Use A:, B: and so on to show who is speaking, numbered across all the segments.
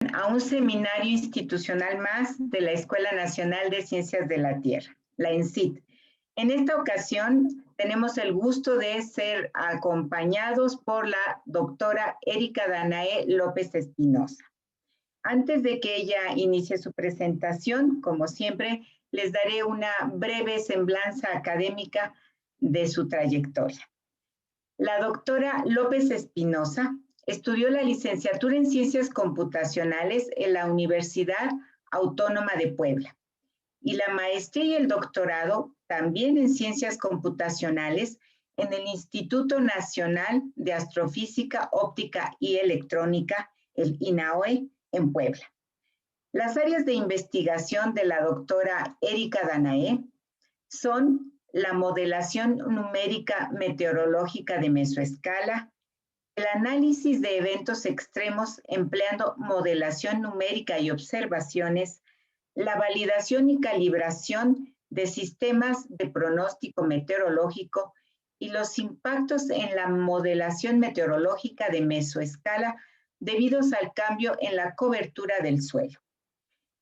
A: A un seminario institucional más de la Escuela Nacional de Ciencias de la Tierra, la ENCIT. En esta ocasión tenemos el gusto de ser acompañados por la doctora Erika Danae López Espinosa. Antes de que ella inicie su presentación, como siempre, les daré una breve semblanza académica de su trayectoria. La doctora López Espinosa estudió la licenciatura en Ciencias Computacionales en la Universidad Autónoma de Puebla y la maestría y el doctorado también en Ciencias Computacionales en el Instituto Nacional de Astrofísica, Óptica y Electrónica, el INAOE, en Puebla. Las áreas de investigación de la doctora Erika Danae son la modelación numérica meteorológica de mesoescala, el análisis de eventos extremos empleando modelación numérica y observaciones, la validación y calibración de sistemas de pronóstico meteorológico y los impactos en la modelación meteorológica de mesoescala debidos al cambio en la cobertura del suelo.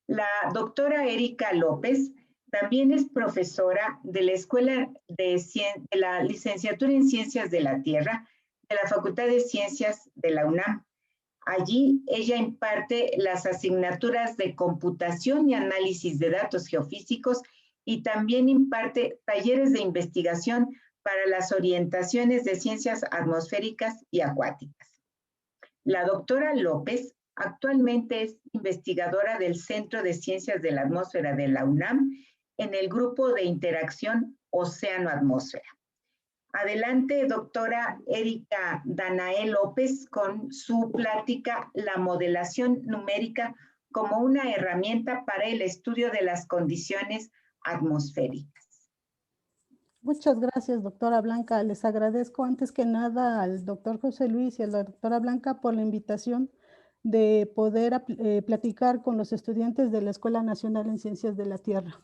A: La doctora Erika López también es profesora de la Escuela de la Licenciatura en Ciencias de la Tierra de la Facultad de Ciencias de la UNAM. Allí ella imparte las asignaturas de computación y análisis de datos geofísicos y también imparte talleres de investigación para las orientaciones de ciencias atmosféricas y acuáticas. La doctora López actualmente es investigadora del Centro de Ciencias de la Atmósfera de la UNAM en el grupo de interacción Océano-Atmósfera. Adelante, doctora Erika Danae López, con su plática La modelación numérica como una herramienta para el estudio de las condiciones atmosféricas.
B: Muchas gracias, doctora Blanca. Les agradezco antes que nada al doctor José Luis y a la doctora Blanca por la invitación de poder platicar con los estudiantes de la Escuela Nacional en Ciencias de la Tierra.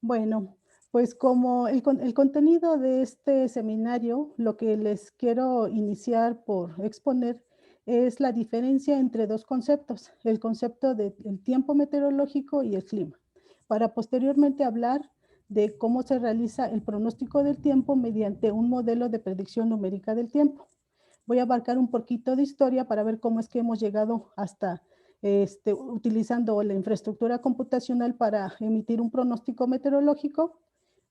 B: Bueno, pues como el contenido de este seminario, lo que les quiero iniciar por exponer es la diferencia entre dos conceptos, el concepto del tiempo meteorológico y el clima, para posteriormente hablar de cómo se realiza el pronóstico del tiempo mediante un modelo de predicción numérica del tiempo. Voy a abarcar un poquito de historia para ver cómo es que hemos llegado hasta utilizando la infraestructura computacional para emitir un pronóstico meteorológico.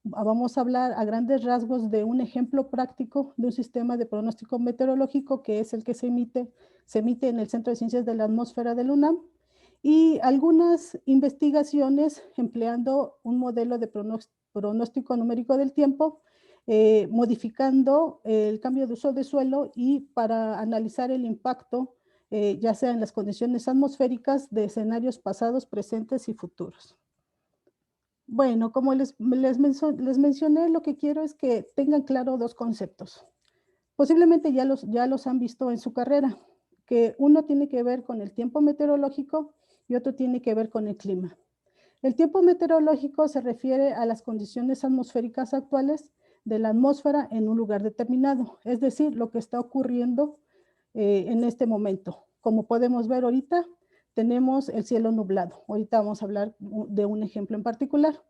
B: Vamos a hablar a grandes rasgos de un ejemplo práctico de un sistema de pronóstico meteorológico que es el que se emite en el Centro de Ciencias de la Atmósfera del UNAM y algunas investigaciones empleando un modelo de pronóstico numérico del tiempo, modificando el cambio de uso de suelo y para analizar el impacto ya sea en las condiciones atmosféricas de escenarios pasados, presentes y futuros. Bueno, como les mencioné, lo que quiero es que tengan claro dos conceptos. Posiblemente ya los han visto en su carrera, que uno tiene que ver con el tiempo meteorológico y otro tiene que ver con el clima. El tiempo meteorológico se refiere a las condiciones atmosféricas actuales de la atmósfera en un lugar determinado, es decir, lo que está ocurriendo en este momento. Como podemos ver ahorita, tenemos el cielo nublado. Ahorita vamos a hablar de un ejemplo en particular.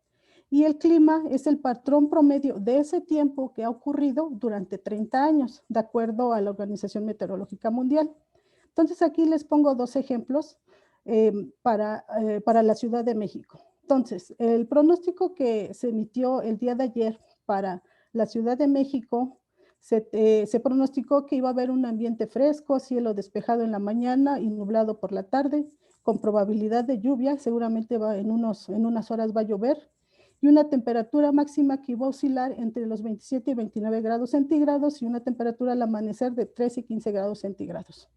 B: Y el clima es el patrón promedio de ese tiempo que ha ocurrido durante 30 años, de acuerdo a la Organización Meteorológica Mundial. Entonces aquí les pongo dos ejemplos para la Ciudad de México. Entonces, el pronóstico que se emitió el día de ayer para la Ciudad de México se pronosticó que iba a haber un ambiente fresco, cielo despejado en la mañana y nublado por la tarde, con probabilidad de lluvia, seguramente en unas horas va a llover, y una temperatura máxima que iba a oscilar entre los 27 y 29 grados centígrados y una temperatura al amanecer de 13 y 15 grados centígrados.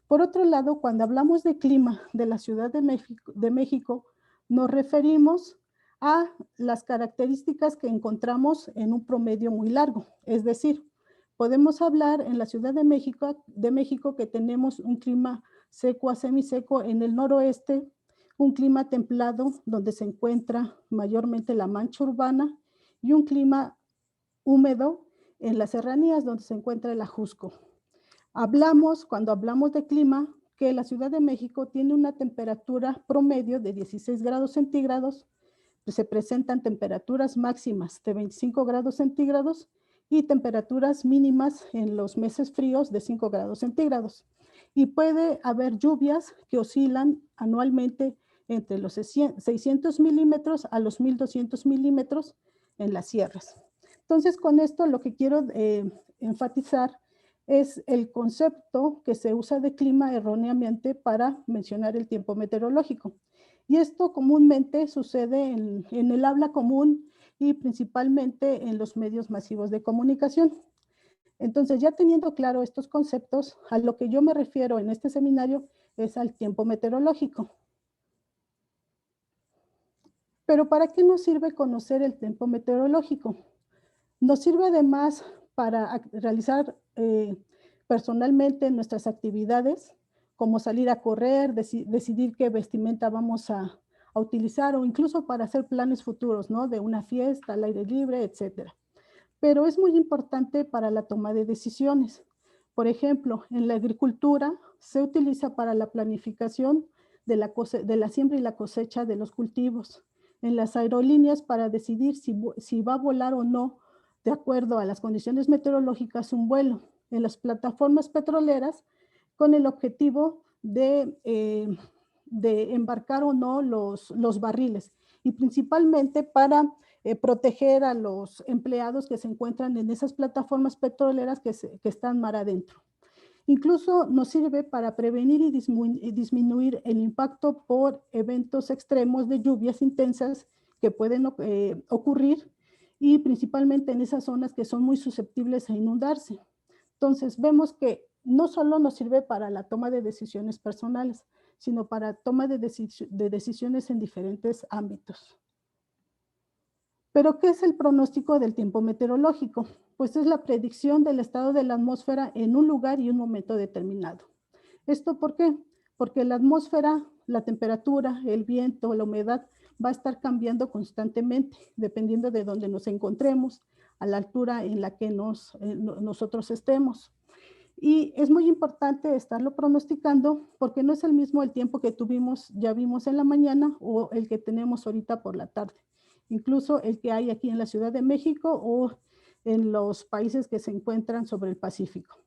B: Por otro lado, cuando hablamos de clima de la Ciudad de México, nos referimos a las características que encontramos en un promedio muy largo, es decir, podemos hablar en la Ciudad de México que tenemos un clima seco a semiseco en el noroeste, un clima templado donde se encuentra mayormente la mancha urbana y un clima húmedo en las serranías donde se encuentra el Ajusco. Cuando hablamos de clima, que la Ciudad de México tiene una temperatura promedio de 16 grados centígrados, se presentan temperaturas máximas de 25 grados centígrados y temperaturas mínimas en los meses fríos de 5 grados centígrados. Y puede haber lluvias que oscilan anualmente entre los 600 milímetros a los 1200 milímetros en las sierras. Entonces, con esto lo que quiero enfatizar es el concepto que se usa de clima erróneamente para mencionar el tiempo meteorológico. Y esto comúnmente sucede en el habla común y principalmente en los medios masivos de comunicación. Entonces, ya teniendo claro estos conceptos, a lo que yo me refiero en este seminario es al tiempo meteorológico. Pero ¿para qué nos sirve conocer el tiempo meteorológico? Nos sirve además para realizar personalmente nuestras actividades, como salir a correr, decidir qué vestimenta vamos a utilizar o incluso para hacer planes futuros, ¿no? De una fiesta al aire libre, etcétera. Pero es muy importante para la toma de decisiones. Por ejemplo, en la agricultura se utiliza para la planificación de la siembra y la cosecha de los cultivos. En las aerolíneas para decidir si va a volar o no de acuerdo a las condiciones meteorológicas un vuelo. En las plataformas petroleras con el objetivo de embarcar o no los barriles y principalmente para proteger a los empleados que se encuentran en esas plataformas petroleras que están mar adentro. Incluso nos sirve para prevenir y disminuir el impacto por eventos extremos de lluvias intensas que pueden ocurrir y principalmente en esas zonas que son muy susceptibles a inundarse. Entonces, vemos que no solo nos sirve para la toma de decisiones personales, sino para toma de decisiones en diferentes ámbitos. ¿Pero qué es el pronóstico del tiempo meteorológico? Pues es la predicción del estado de la atmósfera en un lugar y un momento determinado. ¿Esto por qué? Porque la atmósfera, la temperatura, el viento, la humedad va a estar cambiando constantemente, dependiendo de dónde nos encontremos, a la altura en la que nosotros estemos. Y es muy importante estarlo pronosticando porque no es el mismo el tiempo que ya vimos en la mañana o el que tenemos ahorita por la tarde. Incluso el que hay aquí en la Ciudad de México o en los países que se encuentran sobre el Pacífico.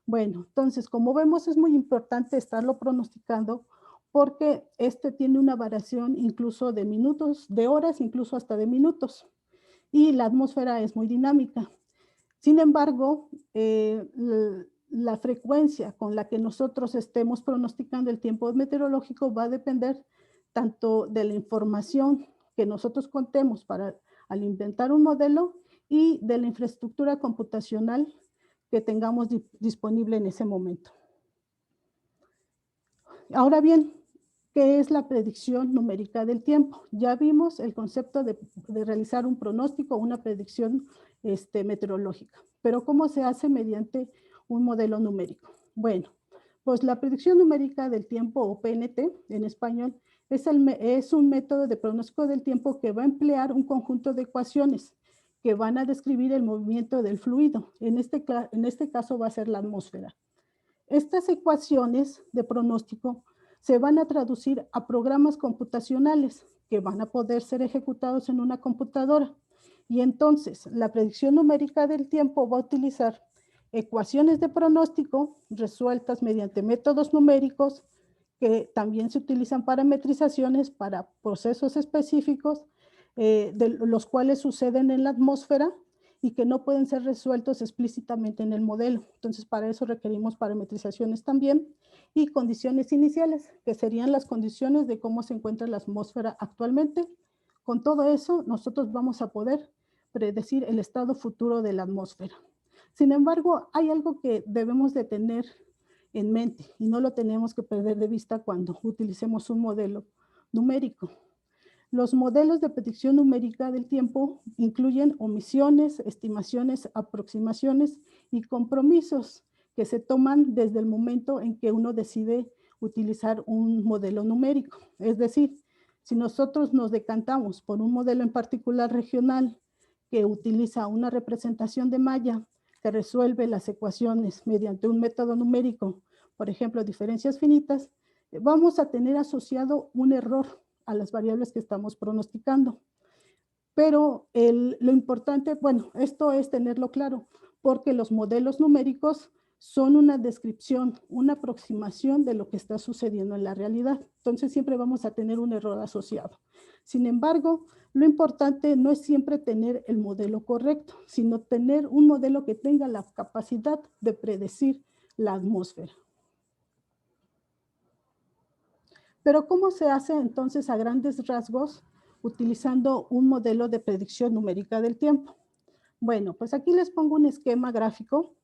B: Bueno, entonces, como vemos, es muy importante estarlo pronosticando porque este tiene una variación incluso de minutos, de horas, incluso hasta de minutos. Y la atmósfera es muy dinámica. Sin embargo, la frecuencia con la que nosotros estemos pronosticando el tiempo meteorológico va a depender tanto de la información que nosotros contemos al inventar un modelo y de la infraestructura computacional que tengamos disponible en ese momento. Ahora bien, ¿qué es la predicción numérica del tiempo? Ya vimos el concepto de realizar un pronóstico, una predicción meteorológica, pero ¿cómo se hace mediante un modelo numérico? Bueno, pues la predicción numérica del tiempo, o PNT en español, es un método de pronóstico del tiempo que va a emplear un conjunto de ecuaciones que van a describir el movimiento del fluido. En este caso va a ser la atmósfera. Estas ecuaciones de pronóstico se van a traducir a programas computacionales que van a poder ser ejecutados en una computadora. Y entonces, la predicción numérica del tiempo va a utilizar ecuaciones de pronóstico resueltas mediante métodos numéricos que también se utilizan parametrizaciones para procesos específicos de los cuales suceden en la atmósfera y que no pueden ser resueltos explícitamente en el modelo. Entonces, para eso requerimos parametrizaciones también y condiciones iniciales, que serían las condiciones de cómo se encuentra la atmósfera actualmente. Con todo eso, nosotros vamos a poder predecir el estado futuro de la atmósfera. Sin embargo, hay algo que debemos de tener en mente y no lo tenemos que perder de vista cuando utilicemos un modelo numérico. Los modelos de predicción numérica del tiempo incluyen omisiones, estimaciones, aproximaciones y compromisos que se toman desde el momento en que uno decide utilizar un modelo numérico. Es decir, si nosotros nos decantamos por un modelo en particular regional que utiliza una representación de malla que resuelve las ecuaciones mediante un método numérico por ejemplo, diferencias finitas, vamos a tener asociado un error a las variables que estamos pronosticando. Pero lo importante, bueno, esto es tenerlo claro, porque los modelos numéricos son una descripción, una aproximación de lo que está sucediendo en la realidad. Entonces siempre vamos a tener un error asociado. Sin embargo, lo importante no es siempre tener el modelo correcto, sino tener un modelo que tenga la capacidad de predecir la atmósfera. Pero ¿cómo se hace entonces a grandes rasgos utilizando un modelo de predicción numérica del tiempo? Bueno, pues aquí les pongo un esquema gráfico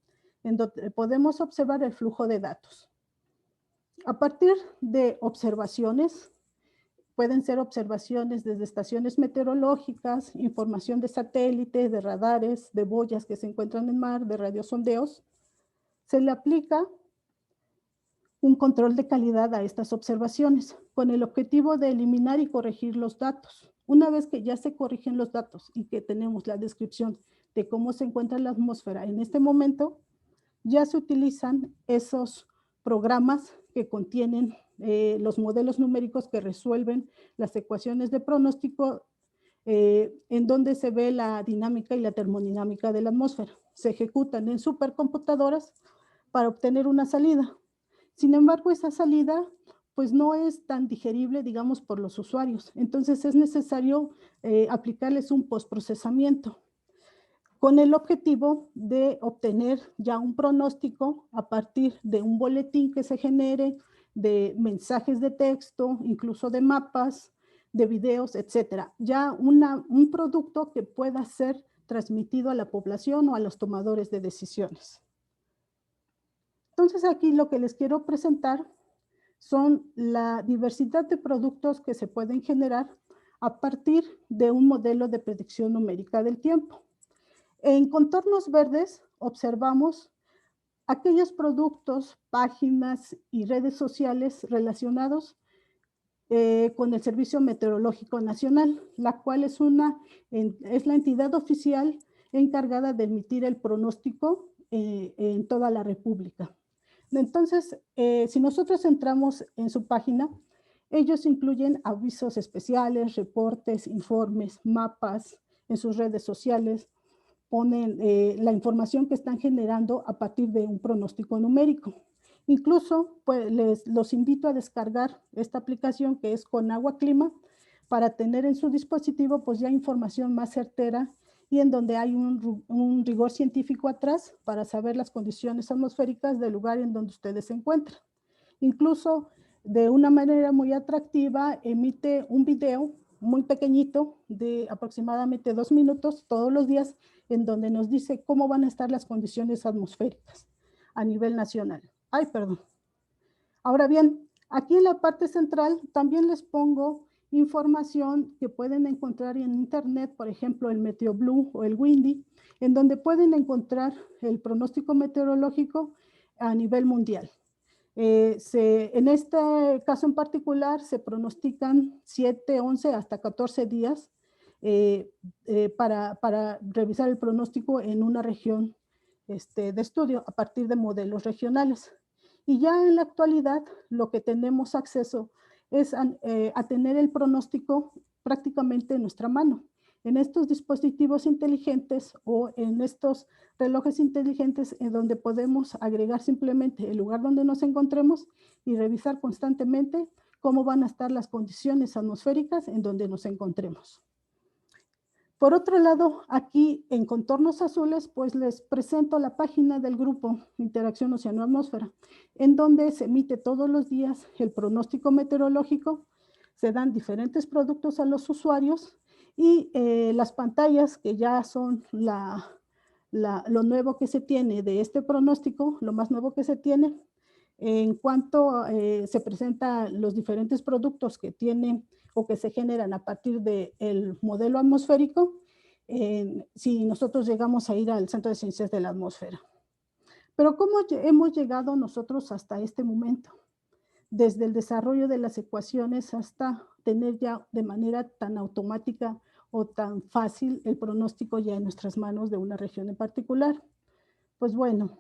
B: en donde podemos observar el flujo de datos. A partir de observaciones, pueden ser observaciones desde estaciones meteorológicas, información de satélites, de radares, de boyas que se encuentran en mar, de radiosondeos, se le aplica un control de calidad a estas observaciones con el objetivo de eliminar y corregir los datos. Una vez que ya se corrigen los datos y que tenemos la descripción de cómo se encuentra la atmósfera en este momento, ya se utilizan esos programas que contienen los modelos numéricos que resuelven las ecuaciones de pronóstico en donde se ve la dinámica y la termodinámica de la atmósfera. Se ejecutan en supercomputadoras para obtener una salida. Sin embargo, esa salida pues no es tan digerible, digamos, por los usuarios. Entonces es necesario aplicarles un postprocesamiento con el objetivo de obtener ya un pronóstico a partir de un boletín que se genere, de mensajes de texto, incluso de mapas, de videos, etcétera. Ya un producto que pueda ser transmitido a la población o a los tomadores de decisiones. Entonces aquí lo que les quiero presentar son la diversidad de productos que se pueden generar a partir de un modelo de predicción numérica del tiempo. En contornos verdes observamos aquellos productos, páginas y redes sociales relacionados con el Servicio Meteorológico Nacional, la cual es la entidad oficial encargada de emitir el pronóstico en toda la República. Entonces, si nosotros entramos en su página, ellos incluyen avisos especiales, reportes, informes, mapas en sus redes sociales, ponen la información que están generando a partir de un pronóstico numérico. Incluso pues, los invito a descargar esta aplicación que es Conagua Clima para tener en su dispositivo pues ya información más certera y en donde hay un rigor científico atrás para saber las condiciones atmosféricas del lugar en donde ustedes se encuentran. Incluso de una manera muy atractiva emite un video muy pequeñito de aproximadamente 2 minutos todos los días en donde nos dice cómo van a estar las condiciones atmosféricas a nivel nacional. Ay, perdón. Ahora bien, aquí en la parte central también les pongo información que pueden encontrar en internet, por ejemplo, el MeteoBlue o el Windy, en donde pueden encontrar el pronóstico meteorológico a nivel mundial. En este caso en particular se pronostican 7, 11 hasta 14 días para revisar el pronóstico en una región de estudio a partir de modelos regionales. Y ya en la actualidad lo que tenemos acceso es a tener el pronóstico prácticamente en nuestra mano. En estos dispositivos inteligentes o en estos relojes inteligentes en donde podemos agregar simplemente el lugar donde nos encontremos y revisar constantemente cómo van a estar las condiciones atmosféricas en donde nos encontremos. Por otro lado, aquí en contornos azules, pues les presento la página del grupo Interacción Océano-Atmósfera, en donde se emite todos los días el pronóstico meteorológico, se dan diferentes productos a los usuarios y las pantallas que ya son lo nuevo que se tiene de este pronóstico, lo más nuevo que se tiene, en cuanto se presentan los diferentes productos que tienen o que se generan a partir del modelo atmosférico, si nosotros llegamos a ir al Centro de Ciencias de la Atmósfera. Pero ¿cómo hemos llegado nosotros hasta este momento? Desde el desarrollo de las ecuaciones hasta tener ya de manera tan automática o tan fácil el pronóstico ya en nuestras manos de una región en particular. Pues bueno,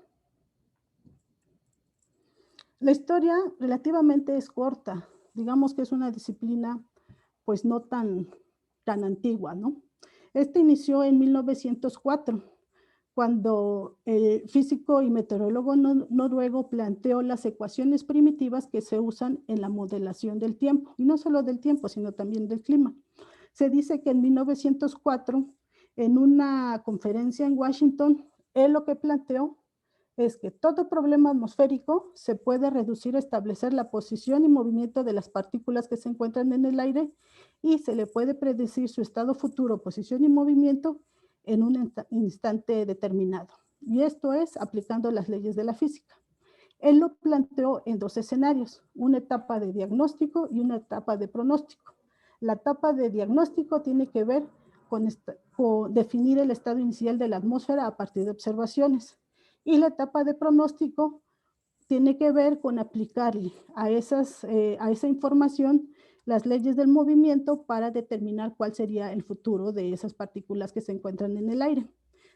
B: La historia relativamente es corta, digamos que es una disciplina pues no tan antigua, ¿no? Este inició en 1904, cuando el físico y meteorólogo noruego planteó las ecuaciones primitivas que se usan en la modelación del tiempo, y no solo del tiempo, sino también del clima. Se dice que en 1904, en una conferencia en Washington, él lo que planteó es que todo problema atmosférico se puede reducir a establecer la posición y movimiento de las partículas que se encuentran en el aire y se le puede predecir su estado futuro, posición y movimiento en un instante determinado. Y esto es aplicando las leyes de la física. Él lo planteó en dos escenarios, una etapa de diagnóstico y una etapa de pronóstico. La etapa de diagnóstico tiene que ver con definir el estado inicial de la atmósfera a partir de observaciones. Y la etapa de pronóstico tiene que ver con aplicarle a esa información las leyes del movimiento para determinar cuál sería el futuro de esas partículas que se encuentran en el aire.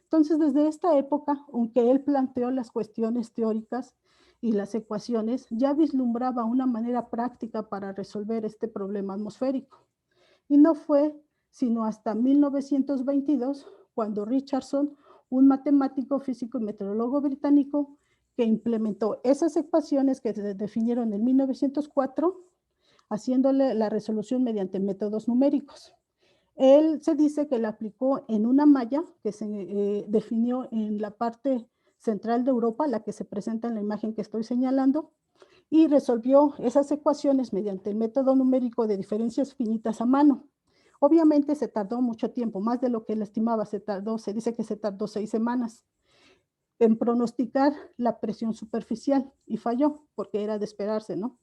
B: Entonces, desde esta época, aunque él planteó las cuestiones teóricas y las ecuaciones, ya vislumbraba una manera práctica para resolver este problema atmosférico. Y no fue sino hasta 1922 cuando Richardson, un matemático, físico y meteorólogo británico, que implementó esas ecuaciones que se definieron en 1904, haciéndole la resolución mediante métodos numéricos. Él se dice que la aplicó en una malla que se definió en la parte central de Europa, la que se presenta en la imagen que estoy señalando, y resolvió esas ecuaciones mediante el método numérico de diferencias finitas a mano. Obviamente se tardó mucho tiempo, más de lo que él estimaba, se dice que se tardó 6 semanas en pronosticar la presión superficial y falló, porque era de esperarse, ¿no?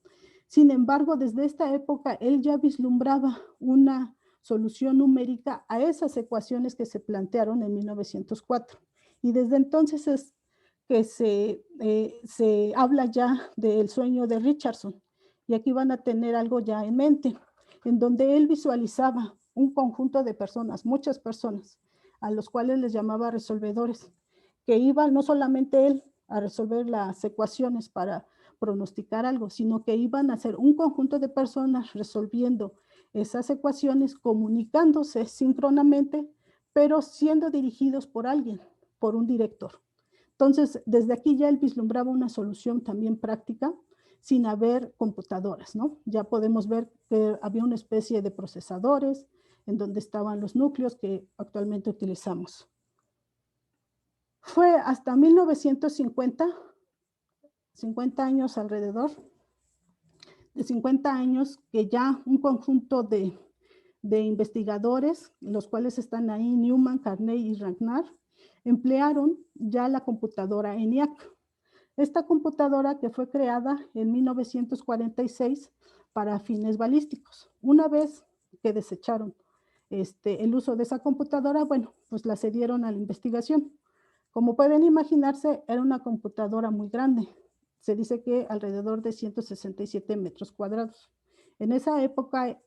B: Sin embargo, desde esta época él ya vislumbraba una solución numérica a esas ecuaciones que se plantearon en 1904. Y desde entonces es que se habla ya del sueño de Richardson. Y aquí van a tener algo ya en mente, en donde él visualizaba un conjunto de personas, muchas personas, a los cuales les llamaba resolvedores, que iban no solamente él a resolver las ecuaciones para pronosticar algo, sino que iban a ser un conjunto de personas resolviendo esas ecuaciones, comunicándose síncronamente, pero siendo dirigidos por alguien, por un director. Entonces, desde aquí ya él vislumbraba una solución también práctica, sin haber computadoras, ¿no? Ya podemos ver que había una especie de procesadores en donde estaban los núcleos que actualmente utilizamos. Fue hasta 1950, 50 años alrededor, de 50 años, que ya un conjunto de investigadores, los cuales están ahí, Newman, Carney y Ragnar, emplearon ya la computadora ENIAC. Esta computadora que fue creada en 1946 para fines balísticos. Una vez que desecharon el uso de esa computadora, bueno, pues la cedieron a la investigación. Como pueden imaginarse, era una computadora muy grande. Se dice que alrededor de 167 metros cuadrados. En esa época,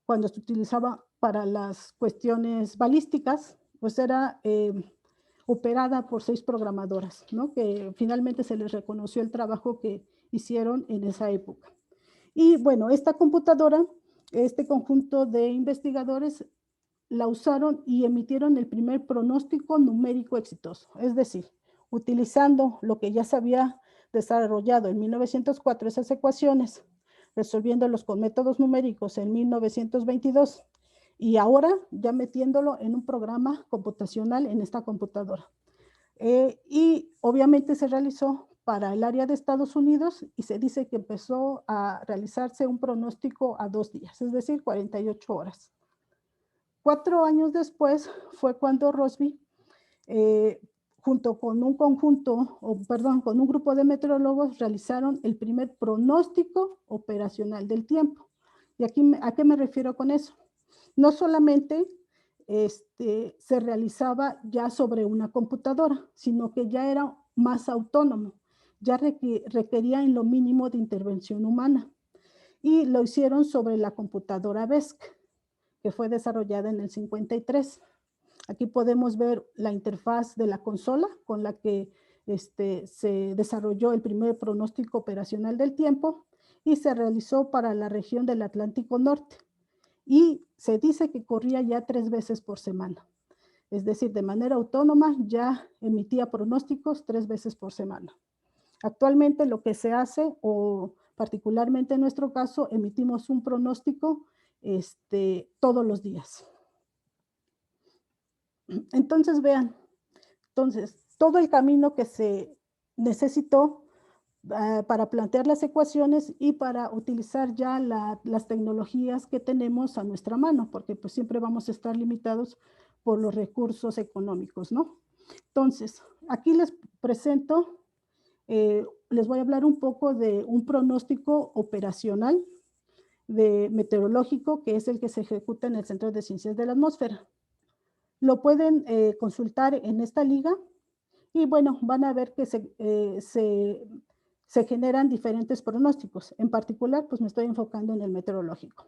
B: cuando se utilizaba para las cuestiones balísticas, pues era operada por 6 programadoras, ¿no? Que finalmente se les reconoció el trabajo que hicieron en esa época. Y bueno, esta computadora, este conjunto de investigadores la usaron y emitieron el primer pronóstico numérico exitoso, es decir, utilizando lo que ya se había desarrollado en 1904, esas ecuaciones, resolviéndolos con métodos numéricos en 1922, y ahora ya metiéndolo en un programa computacional en esta computadora. Y obviamente se realizó para el área de Estados Unidos y se dice que empezó a realizarse un pronóstico a 2 días, es decir, 48 horas. 4 años después fue cuando Rossby, junto con un con un grupo de meteorólogos, realizaron el primer pronóstico operacional del tiempo. ¿Y aquí a qué me refiero con eso? No solamente se realizaba ya sobre una computadora, sino que ya era más autónomo, ya requería en lo mínimo de intervención humana. Y lo hicieron sobre la computadora BESC, que fue desarrollada en el 53. Aquí podemos ver la interfaz de la consola con la que se desarrolló el primer pronóstico operacional del tiempo y se realizó para la región del Atlántico Norte. Y se dice que corría ya 3 veces por semana. Es decir, de manera autónoma ya emitía pronósticos 3 veces por semana. Actualmente lo que se hace, o particularmente en nuestro caso, emitimos un pronóstico todos los días. Entonces, vean, todo el camino que se necesitó para plantear las ecuaciones y para utilizar ya las tecnologías que tenemos a nuestra mano, porque pues siempre vamos a estar limitados por los recursos económicos, ¿no? Entonces, aquí les presento, les voy a hablar un poco de un pronóstico operacional meteorológico, que es el que se ejecuta en el Centro de Ciencias de la Atmósfera. Lo pueden consultar en esta liga y bueno, van a ver que se generan diferentes pronósticos. En particular, pues me estoy enfocando en el meteorológico.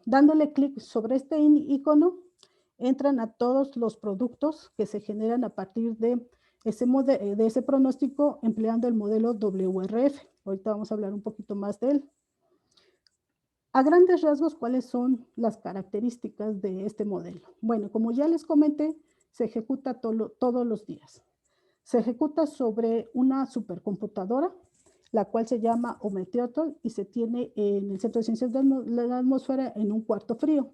B: Dándole clic sobre este icono, entran a todos los productos que se generan a partir de ese pronóstico empleando el modelo WRF. Ahorita vamos a hablar un poquito más de él. A grandes rasgos, ¿cuáles son las características de este modelo? Bueno, como ya les comenté, se ejecuta todos los días. Se ejecuta sobre una supercomputadora, la cual se llama Ometeotl y se tiene en el Centro de Ciencias de la Atmósfera en un cuarto frío.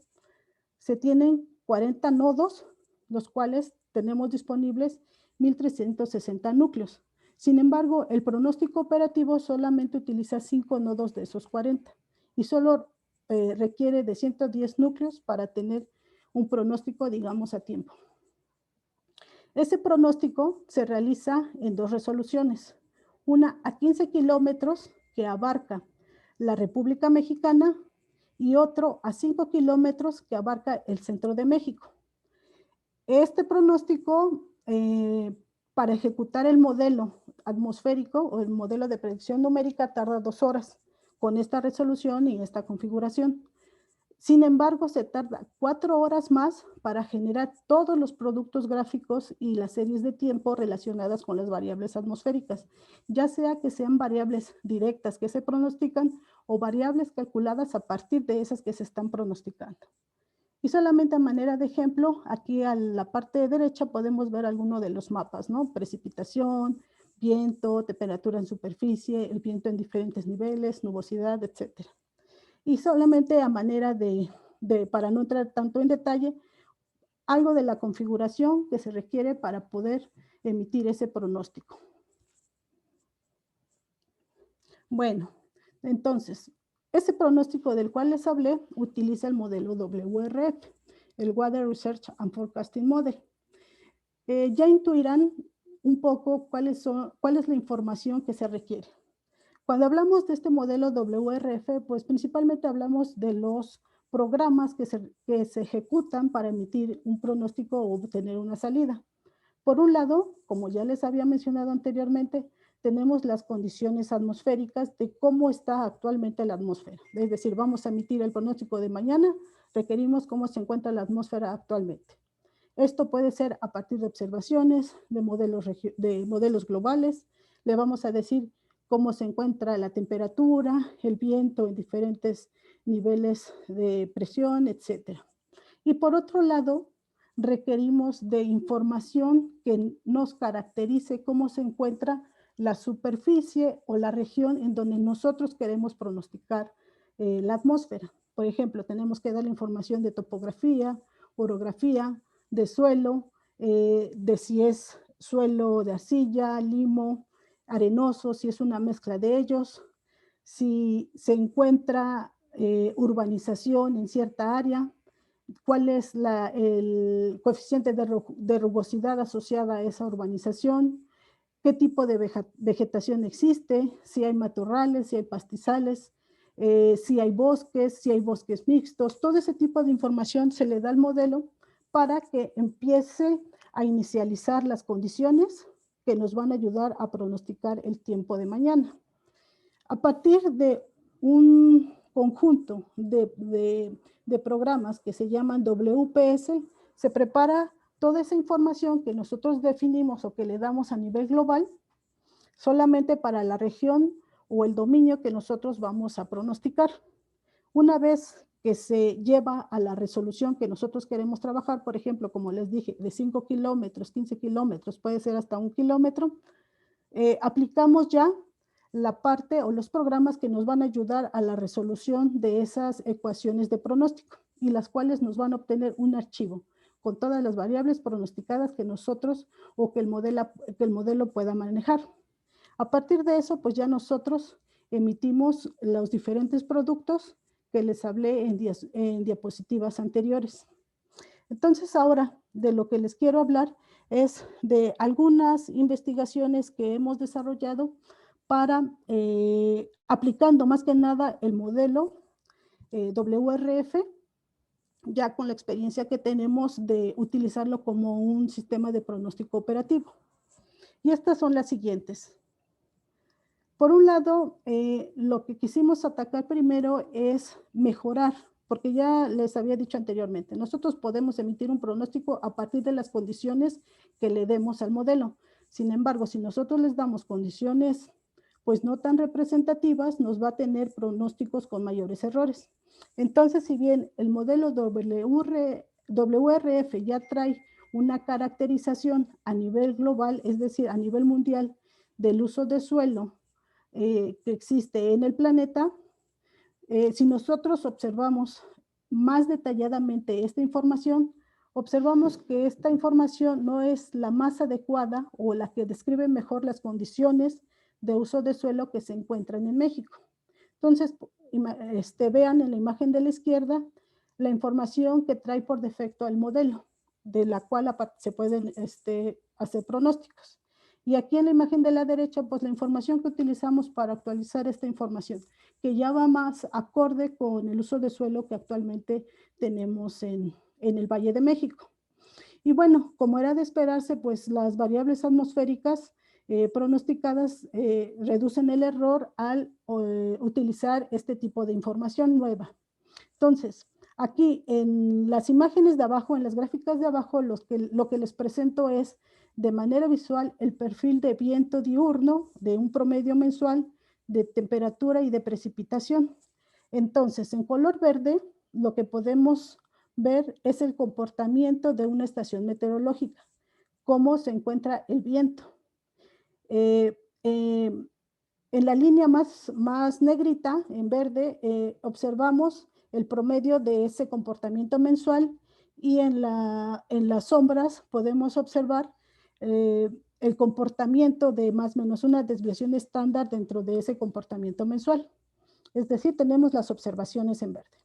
B: Se tienen 40 nodos, los cuales tenemos disponibles 1.360 núcleos. Sin embargo, el pronóstico operativo solamente utiliza 5 nodos de esos 40 y solo requiere de 110 núcleos para tener un pronóstico, digamos, a tiempo. Ese pronóstico se realiza en 2 resoluciones, una a 15 kilómetros que abarca la República Mexicana y otro a 5 kilómetros que abarca el centro de México. Este pronóstico, para ejecutar el modelo atmosférico o el modelo de predicción numérica, tarda 2 horas con esta resolución y esta configuración. Sin embargo, se tarda 4 horas más para generar todos los productos gráficos y las series de tiempo relacionadas con las variables atmosféricas, ya sea que sean variables directas que se pronostican o variables calculadas a partir de esas que se están pronosticando. Y solamente a manera de ejemplo, aquí a la parte derecha podemos ver algunos de los mapas, ¿no? Precipitación, viento, temperatura en superficie, el viento en diferentes niveles, nubosidad, etcétera. Y solamente a manera para no entrar tanto en detalle, algo de la configuración que se requiere para poder emitir ese pronóstico. Bueno, entonces, ese pronóstico del cual les hablé utiliza el modelo WRF, el Weather Research and Forecasting Model. Ya intuirán un poco cuál es la información que se requiere. Cuando hablamos de este modelo WRF, pues principalmente hablamos de los programas que se ejecutan para emitir un pronóstico o obtener una salida. Por un lado, como ya les había mencionado anteriormente, tenemos las condiciones atmosféricas de cómo está actualmente la atmósfera. Es decir, vamos a emitir el pronóstico de mañana, requerimos cómo se encuentra la atmósfera actualmente. Esto puede ser a partir de observaciones, de modelos globales. Le vamos a decir cómo se encuentra la temperatura, el viento en diferentes niveles de presión, etc. Y por otro lado, requerimos de información que nos caracterice cómo se encuentra la superficie o la región en donde nosotros queremos pronosticar la atmósfera. Por ejemplo, tenemos que dar la información de topografía, orografía, de suelo, de si es suelo de arcilla, limo, arenoso, si es una mezcla de ellos, si se encuentra urbanización en cierta área, cuál es el coeficiente de rugosidad asociada a esa urbanización, qué tipo de vegetación existe, si hay matorrales, si hay pastizales, si hay bosques mixtos. Todo ese tipo de información se le da al modelo para que empiece a inicializar las condiciones que nos van a ayudar a pronosticar el tiempo de mañana. A partir de un conjunto de programas que se llaman WPS, se prepara toda esa información que nosotros definimos o que le damos a nivel global, solamente para la región o el dominio que nosotros vamos a pronosticar. Una vez que se lleva a la resolución que nosotros queremos trabajar, por ejemplo, como les dije, de 5 kilómetros, 15 kilómetros, puede ser hasta 1 kilómetro, aplicamos ya la parte o los programas que nos van a ayudar a la resolución de esas ecuaciones de pronóstico y las cuales nos van a obtener un archivo con todas las variables pronosticadas que nosotros o que el modelo pueda manejar. A partir de eso, pues ya nosotros emitimos los diferentes productos que les hablé en diapositivas anteriores. Entonces, ahora de lo que les quiero hablar es de algunas investigaciones que hemos desarrollado para, aplicando más que nada el modelo WRF, ya con la experiencia que tenemos de utilizarlo como un sistema de pronóstico operativo. Y estas son las siguientes. Por un lado, lo que quisimos atacar primero es mejorar, porque ya les había dicho anteriormente, nosotros podemos emitir un pronóstico a partir de las condiciones que le demos al modelo. Sin embargo, si nosotros les damos condiciones pues no tan representativas, nos va a tener pronósticos con mayores errores. Entonces, si bien el modelo WRF ya trae una caracterización a nivel global, es decir, a nivel mundial del uso de suelo que existe en el planeta, si nosotros observamos más detalladamente esta información, observamos que esta información no es la más adecuada o la que describe mejor las condiciones de uso de suelo que se encuentran en México. Entonces, vean en la imagen de la izquierda la información que trae por defecto el modelo, de la cual se pueden hacer pronósticos. Y aquí en la imagen de la derecha, pues la información que utilizamos para actualizar esta información, que ya va más acorde con el uso de suelo que actualmente tenemos en el Valle de México. Y bueno, como era de esperarse, pues las variables atmosféricas pronosticadas reducen el error al utilizar este tipo de información nueva. Entonces, aquí en las imágenes de abajo, en las gráficas de abajo, lo que les presento es de manera visual el perfil de viento diurno de un promedio mensual de temperatura y de precipitación. Entonces, en color verde, lo que podemos ver es el comportamiento de una estación meteorológica, cómo se encuentra el viento. En la línea más negrita, en verde, observamos el promedio de ese comportamiento mensual y en las sombras podemos observar el comportamiento de más o menos una desviación estándar dentro de ese comportamiento mensual. Es decir, tenemos las observaciones en verde.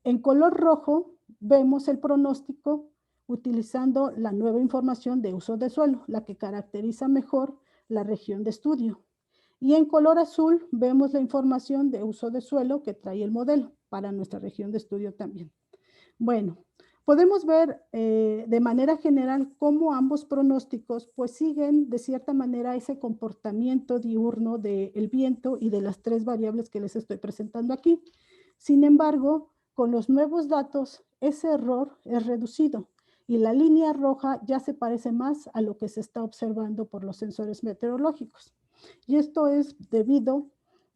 B: En color rojo vemos el pronóstico utilizando la nueva información de uso de suelo, la que caracteriza mejor la región de estudio. Y en color azul vemos la información de uso de suelo que trae el modelo para nuestra región de estudio también. Bueno, podemos ver de manera general cómo ambos pronósticos pues siguen de cierta manera ese comportamiento diurno del viento y de las tres variables que les estoy presentando aquí. Sin embargo, con los nuevos datos, ese error es reducido y la línea roja ya se parece más a lo que se está observando por los sensores meteorológicos. Y esto es debido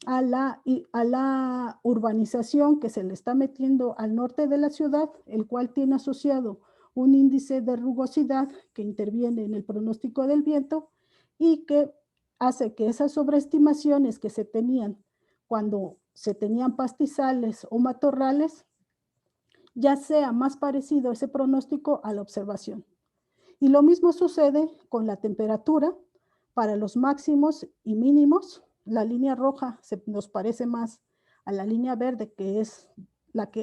B: a la urbanización que se le está metiendo al norte de la ciudad, el cual tiene asociado un índice de rugosidad que interviene en el pronóstico del viento y que hace que esas sobreestimaciones que se tenían cuando se tenían pastizales o matorrales, ya sea más parecido ese pronóstico a la observación. Y lo mismo sucede con la temperatura. Para los máximos y mínimos, la línea roja nos parece más a la línea verde, que es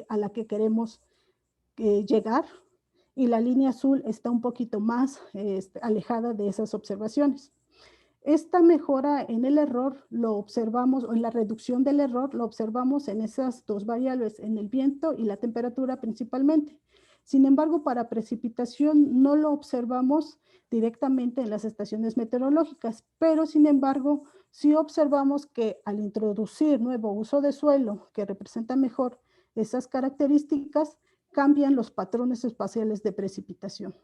B: a la que queremos llegar, y la línea azul está un poquito más alejada de esas observaciones. Esta mejora en el error lo observamos, o en la reducción del error, lo observamos en esas dos variables, en el viento y la temperatura principalmente. Sin embargo, para precipitación no lo observamos directamente en las estaciones meteorológicas, pero sin embargo, sí observamos que al introducir nuevo uso de suelo que representa mejor esas características, cambian los patrones espaciales de precipitación.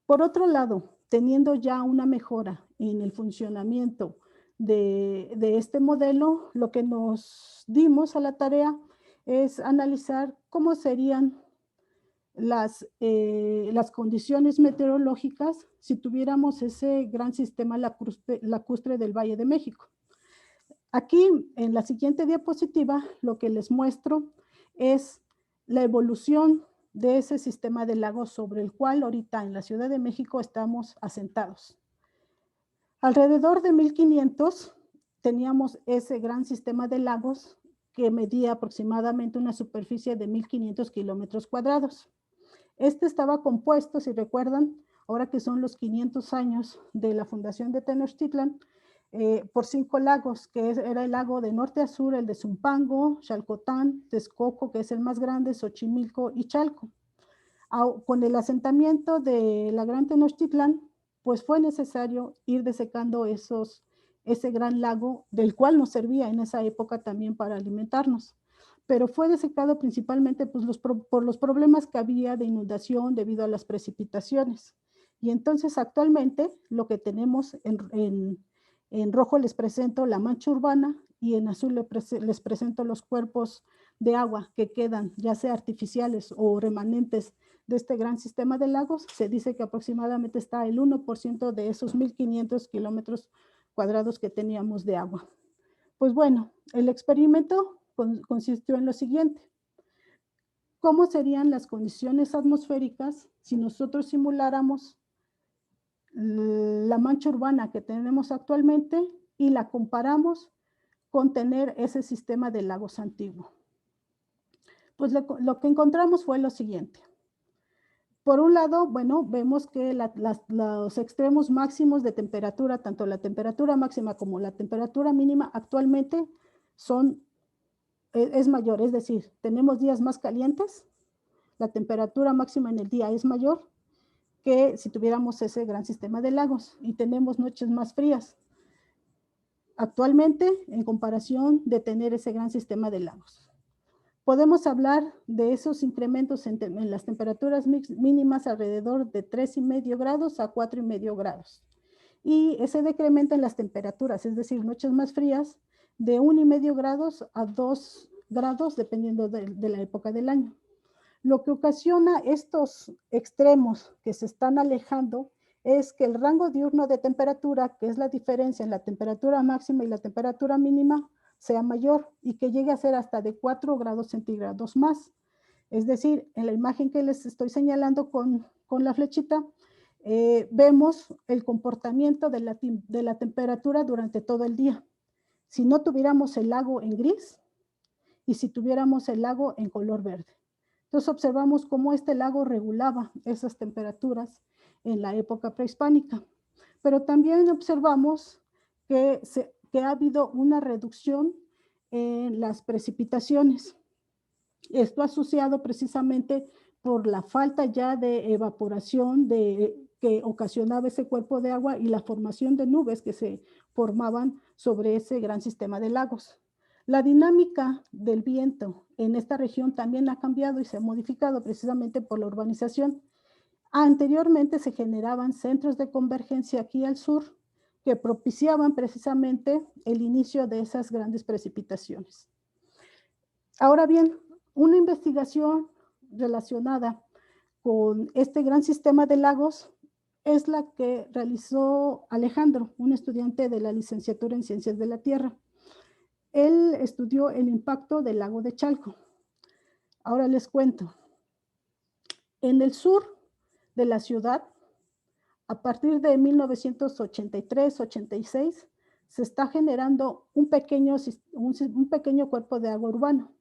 B: Por otro lado, teniendo ya una mejora en el funcionamiento de este modelo, lo que nos dimos a la tarea es analizar cómo serían las condiciones meteorológicas si tuviéramos ese gran sistema lacustre del Valle de México. Aquí, en la siguiente diapositiva, lo que les muestro es la evolución de ese sistema de lagos sobre el cual ahorita en la Ciudad de México estamos asentados. Alrededor de 1500 teníamos ese gran sistema de lagos que medía aproximadamente una superficie de 1500 kilómetros cuadrados. Este estaba compuesto, si recuerdan, ahora que son los 500 años de la fundación de Tenochtitlan, por 5 lagos, que era el lago de norte a sur, el de Zumpango, Xalcotán, Texcoco, que es el más grande, Xochimilco y Chalco. Con el asentamiento de la Gran Tenochtitlan, pues fue necesario ir desecando ese gran lago, del cual nos servía en esa época también para alimentarnos. Pero fue desecado principalmente pues, por los problemas que había de inundación debido a las precipitaciones. Y entonces actualmente lo que tenemos en rojo les presento la mancha urbana y en azul les presento los cuerpos de agua que quedan, ya sea artificiales o remanentes de este gran sistema de lagos. Se dice que aproximadamente está el 1% de esos 1500 kilómetros cuadrados que teníamos de agua. Pues bueno, el experimento consistió en lo siguiente. ¿Cómo serían las condiciones atmosféricas si nosotros simuláramos la mancha urbana que tenemos actualmente y la comparamos con tener ese sistema de lagos antiguo? Pues lo que encontramos fue lo siguiente. Por un lado, bueno, vemos que los extremos máximos de temperatura, tanto la temperatura máxima como la temperatura mínima actualmente es mayor, es decir, tenemos días más calientes, la temperatura máxima en el día es mayor que si tuviéramos ese gran sistema de lagos, y tenemos noches más frías actualmente en comparación de tener ese gran sistema de lagos. Podemos hablar de esos incrementos en las temperaturas mínimas alrededor de 3,5 grados a 4,5 grados. Y ese decremento en las temperaturas, es decir, noches más frías, de 1,5 grados a 2 grados, dependiendo de la época del año. Lo que ocasiona estos extremos que se están alejando es que el rango diurno de temperatura, que es la diferencia en la temperatura máxima y la temperatura mínima, sea mayor y que llegue a ser hasta de 4 grados centígrados más. Es decir, en la imagen que les estoy señalando con la flechita, vemos el comportamiento de la temperatura durante todo el día. Si no tuviéramos el lago en gris y si tuviéramos el lago en color verde. Entonces observamos cómo este lago regulaba esas temperaturas en la época prehispánica. Pero también observamos que ha habido una reducción en las precipitaciones. Esto asociado precisamente por la falta ya de evaporación que ocasionaba ese cuerpo de agua y la formación de nubes que se formaban sobre ese gran sistema de lagos. La dinámica del viento en esta región también ha cambiado y se ha modificado precisamente por la urbanización. Anteriormente se generaban centros de convergencia aquí al sur que propiciaban precisamente el inicio de esas grandes precipitaciones. Ahora bien, una investigación relacionada con este gran sistema de lagos es la que realizó Alejandro, un estudiante de la licenciatura en Ciencias de la Tierra. Él estudió el impacto del lago de Chalco. Ahora les cuento. En el sur de la ciudad, a partir de 1983-86, se está generando un pequeño cuerpo de agua urbano,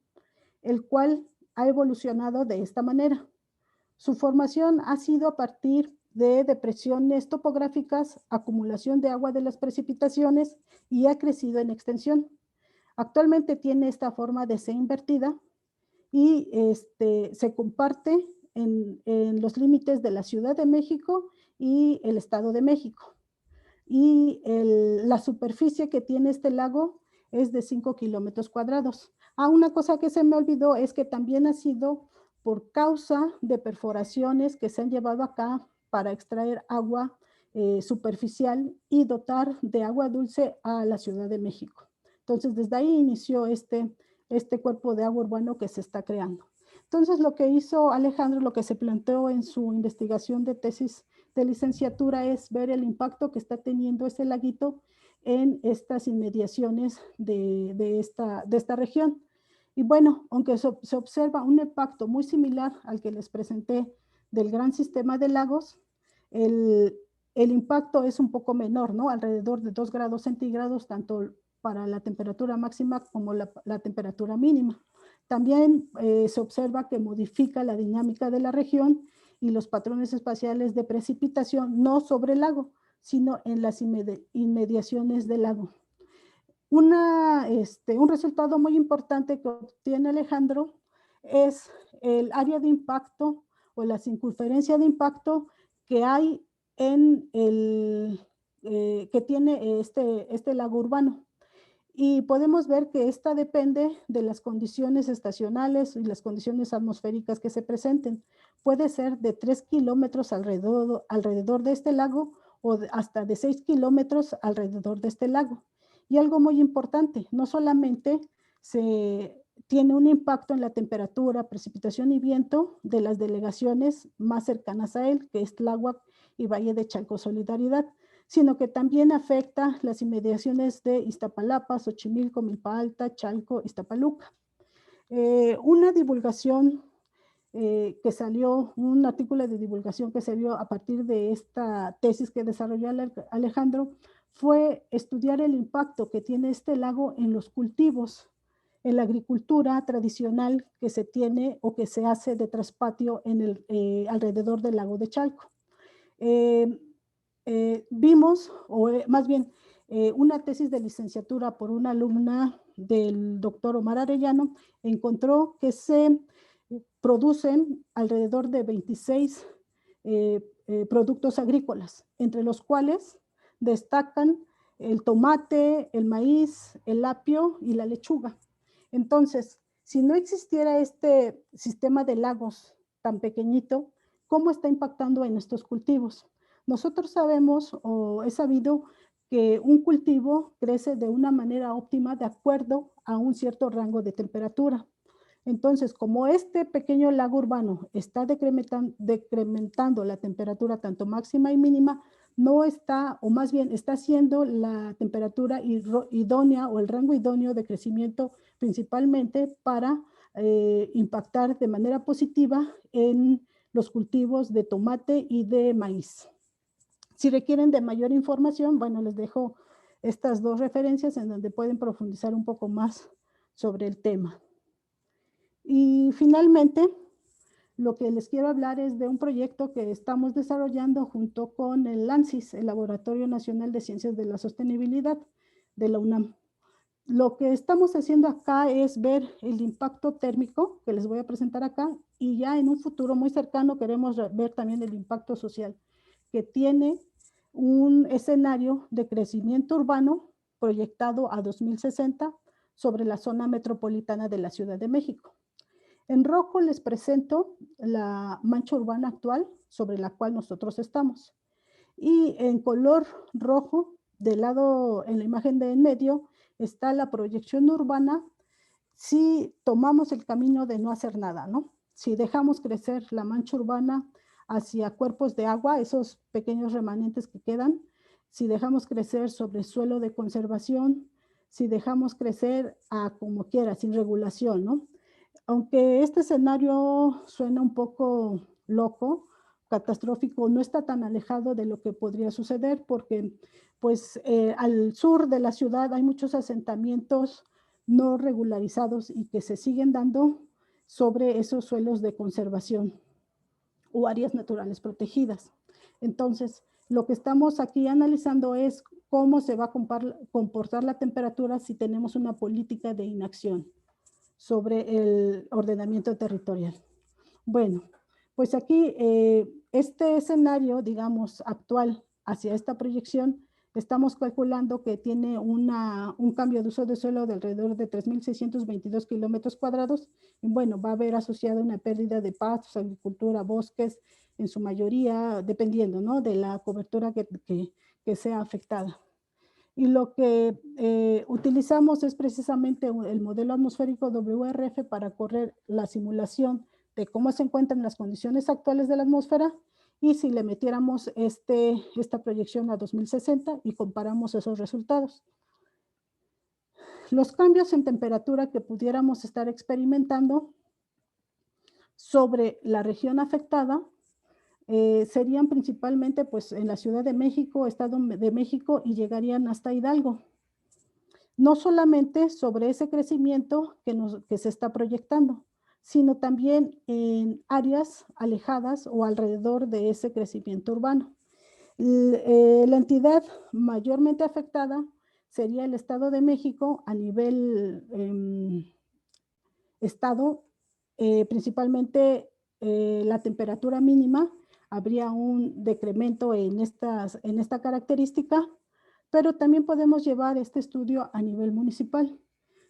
B: el cual ha evolucionado de esta manera. Su formación ha sido a partir de depresiones topográficas, acumulación de agua de las precipitaciones y ha crecido en extensión. Actualmente tiene esta forma de C invertida y se comparte en los límites de la Ciudad de México y el Estado de México. Y la superficie que tiene este lago es de 5 kilómetros cuadrados. Una cosa que se me olvidó es que también ha sido por causa de perforaciones que se han llevado acá para extraer agua superficial y dotar de agua dulce a la Ciudad de México. Entonces, desde ahí inició este cuerpo de agua urbano que se está creando. Entonces, lo que hizo Alejandro, lo que se planteó en su investigación de tesis de licenciatura es ver el impacto que está teniendo ese laguito en estas inmediaciones de esta región. Y bueno, aunque se observa un impacto muy similar al que les presenté del gran sistema de lagos, el impacto es un poco menor, ¿no? Alrededor de 2 grados centígrados, tanto para la temperatura máxima como la temperatura mínima. También se observa que modifica la dinámica de la región y los patrones espaciales de precipitación, no sobre el lago, sino en las inmediaciones del lago. Un resultado muy importante que obtiene Alejandro es el área de impacto o la circunferencia de impacto que hay en que tiene este lago urbano. Y podemos ver que esta depende de las condiciones estacionales y las condiciones atmosféricas que se presenten. Puede ser de 3 kilómetros alrededor de este lago o hasta de 6 kilómetros alrededor de este lago. Y algo muy importante, no solamente se tiene un impacto en la temperatura, precipitación y viento de las delegaciones más cercanas a él, que es Tláhuac y Valle de Chalco Solidaridad, sino que también afecta las inmediaciones de Iztapalapa, Xochimilco, Milpa Alta, Chalco, Iztapaluca. Una divulgación que salió, un artículo de divulgación que salió a partir de esta tesis que desarrolló Alejandro, fue estudiar el impacto que tiene este lago en los cultivos, en la agricultura tradicional que se tiene o que se hace de traspatio alrededor del lago de Chalco. Vimos, o más bien, una tesis de licenciatura por una alumna del doctor Omar Arellano, encontró que se producen alrededor de 26 productos agrícolas, entre los cuales destacan el tomate, el maíz, el apio y la lechuga. Entonces, si no existiera este sistema de lagos tan pequeñito, ¿cómo está impactando en estos cultivos? Nosotros sabemos o he sabido que un cultivo crece de una manera óptima de acuerdo a un cierto rango de temperatura. Entonces, como este pequeño lago urbano está decrementando la temperatura tanto máxima y mínima, no está, o más bien está siendo la temperatura idónea o el rango idóneo de crecimiento principalmente para impactar de manera positiva en los cultivos de tomate y de maíz. Si requieren de mayor información, bueno, les dejo estas 2 referencias en donde pueden profundizar un poco más sobre el tema. Y finalmente, lo que les quiero hablar es de un proyecto que estamos desarrollando junto con el ANSYS, el Laboratorio Nacional de Ciencias de la Sostenibilidad de la UNAM. Lo que estamos haciendo acá es ver el impacto térmico que les voy a presentar acá, y ya en un futuro muy cercano queremos ver también el impacto social que tiene un escenario de crecimiento urbano proyectado a 2060 sobre la zona metropolitana de la Ciudad de México. En rojo les presento la mancha urbana actual sobre la cual nosotros estamos. Y en color rojo, del lado, en la imagen de en medio, está la proyección urbana si tomamos el camino de no hacer nada, ¿no? Si dejamos crecer la mancha urbana hacia cuerpos de agua, esos pequeños remanentes que quedan, si dejamos crecer sobre suelo de conservación, si dejamos crecer a como quiera, sin regulación, ¿no? Aunque este escenario suena un poco loco, catastrófico, no está tan alejado de lo que podría suceder porque pues al sur de la ciudad hay muchos asentamientos no regularizados y que se siguen dando sobre esos suelos de conservación o áreas naturales protegidas. Entonces, lo que estamos aquí analizando es cómo se va a comportar la temperatura si tenemos una política de inacción sobre el ordenamiento territorial. Bueno, pues aquí este escenario, digamos, actual hacia esta proyección Estamos calculando que tiene un cambio de uso de suelo de alrededor de 3.622 kilómetros cuadrados. Y bueno, va a haber asociada una pérdida de pastos, agricultura, bosques, en su mayoría, dependiendo, ¿no?, de la cobertura que sea afectada. Y lo que utilizamos es precisamente el modelo atmosférico WRF para correr la simulación de cómo se encuentran las condiciones actuales de la atmósfera y si le metiéramos esta proyección a 2060 y comparamos esos resultados. Los cambios en temperatura que pudiéramos estar experimentando sobre la región afectada serían principalmente pues, en la Ciudad de México, Estado de México, y llegarían hasta Hidalgo. No solamente sobre ese crecimiento que se está proyectando, sino también en áreas alejadas o alrededor de ese crecimiento urbano. La entidad mayormente afectada sería el Estado de México a nivel estado, principalmente la temperatura mínima, habría un decremento en esta característica, pero también podemos llevar este estudio a nivel municipal,